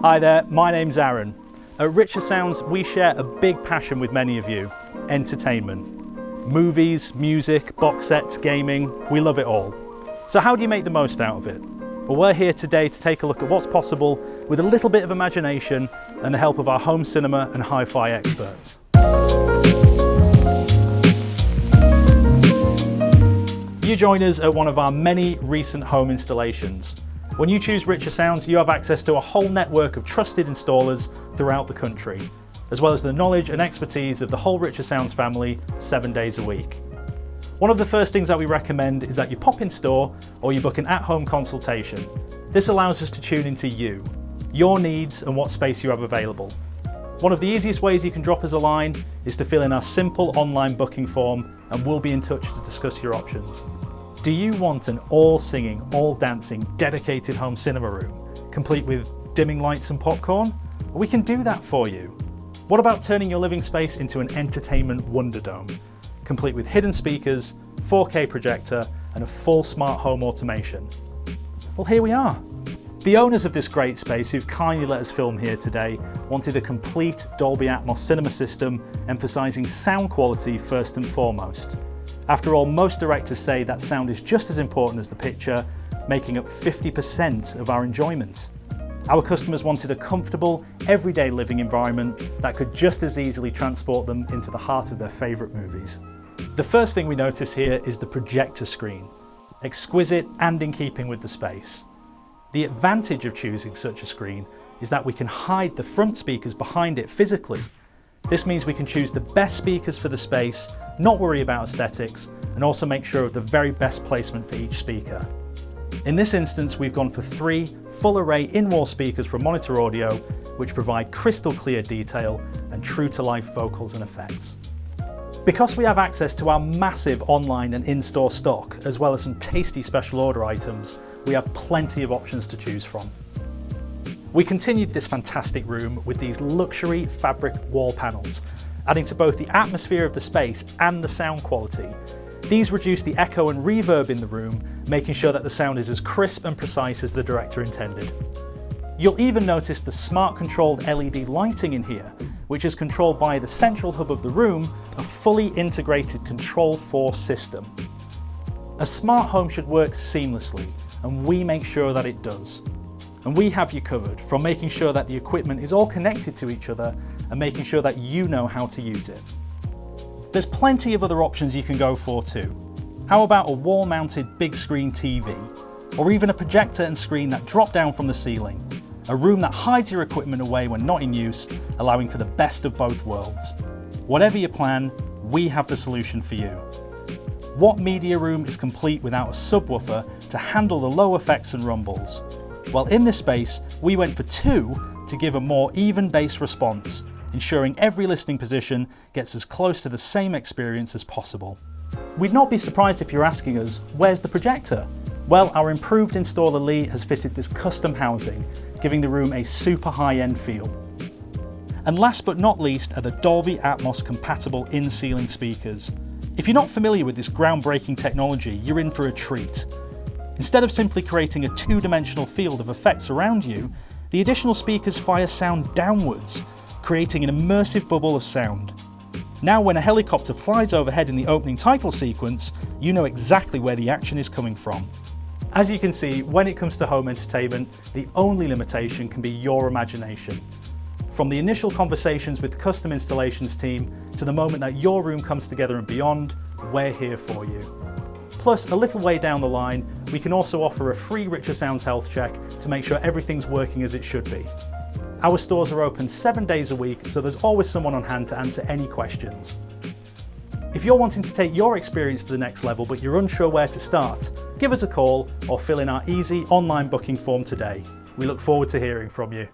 Hi there, my name's Arron. At Richer Sounds, we share a big passion with many of you: entertainment. Movies, music, box sets, gaming, we love it all. So how do you make the most out of it? Well, we're here today to take a look at what's possible with a little bit of imagination and the help of our home cinema and hi-fi experts. You join us at one of our many recent home installations. When you choose Richer Sounds, you have access to a whole network of trusted installers throughout the country, as well as the knowledge and expertise of the whole Richer Sounds family 7 days a week. One of the first things that we recommend is that you pop in store or you book an at-home consultation. This allows us to tune into you, your needs and what space you have available. One of the easiest ways you can drop us a line is to fill in our simple online booking form, and we'll be in touch to discuss your options. Do you want an all-singing, all-dancing, dedicated home cinema room, complete with dimming lights and popcorn? We can do that for you. What about turning your living space into an entertainment wonder dome, complete with hidden speakers, 4K projector, and a full smart home automation? Well, here we are. The owners of this great space, who've kindly let us film here today, wanted a complete Dolby Atmos cinema system, emphasising sound quality first and foremost. After all, most directors say that sound is just as important as the picture, making up 50% of our enjoyment. Our customers wanted a comfortable, everyday living environment that could just as easily transport them into the heart of their favourite movies. The first thing we notice here is the projector screen, exquisite and in keeping with the space. The advantage of choosing such a screen is that we can hide the front speakers behind it physically. This means we can choose the best speakers for the space, not worry about aesthetics, and also make sure of the very best placement for each speaker. In this instance, we've gone for 3 full-array in-wall speakers from Monitor Audio, which provide crystal clear detail and true-to-life vocals and effects. Because we have access to our massive online and in-store stock, as well as some tasty special order items, we have plenty of options to choose from. We continued this fantastic room with these luxury fabric wall panels, adding to both the atmosphere of the space and the sound quality. These reduce the echo and reverb in the room, making sure that the sound is as crisp and precise as the director intended. You'll even notice the smart controlled LED lighting in here, which is controlled via the central hub of the room, a fully integrated Control 4 system. A smart home should work seamlessly, and we make sure that it does. And we have you covered, from making sure that the equipment is all connected to each other and making sure that you know how to use it. There's plenty of other options you can go for too. How about a wall-mounted big screen TV? Or even a projector and screen that drop down from the ceiling? A room that hides your equipment away when not in use, allowing for the best of both worlds. Whatever your plan, we have the solution for you. What media room is complete without a subwoofer to handle the low effects and rumbles? Well, in this space, we went for 2 to give a more even bass response, ensuring every listening position gets as close to the same experience as possible. We'd not be surprised if you're asking us, where's the projector? Well, our improved installer Lee has fitted this custom housing, giving the room a super high-end feel. And last but not least are the Dolby Atmos compatible in-ceiling speakers. If you're not familiar with this groundbreaking technology, you're in for a treat. Instead of simply creating a 2-dimensional field of effects around you, the additional speakers fire sound downwards, creating an immersive bubble of sound. Now when a helicopter flies overhead in the opening title sequence, you know exactly where the action is coming from. As you can see, when it comes to home entertainment, the only limitation can be your imagination. From the initial conversations with the custom installations team to the moment that your room comes together and beyond, we're here for you. Plus, a little way down the line, we can also offer a free Richer Sounds health check to make sure everything's working as it should be. Our stores are open 7 days a week, so there's always someone on hand to answer any questions. If you're wanting to take your experience to the next level but you're unsure where to start, give us a call or fill in our easy online booking form today. We look forward to hearing from you.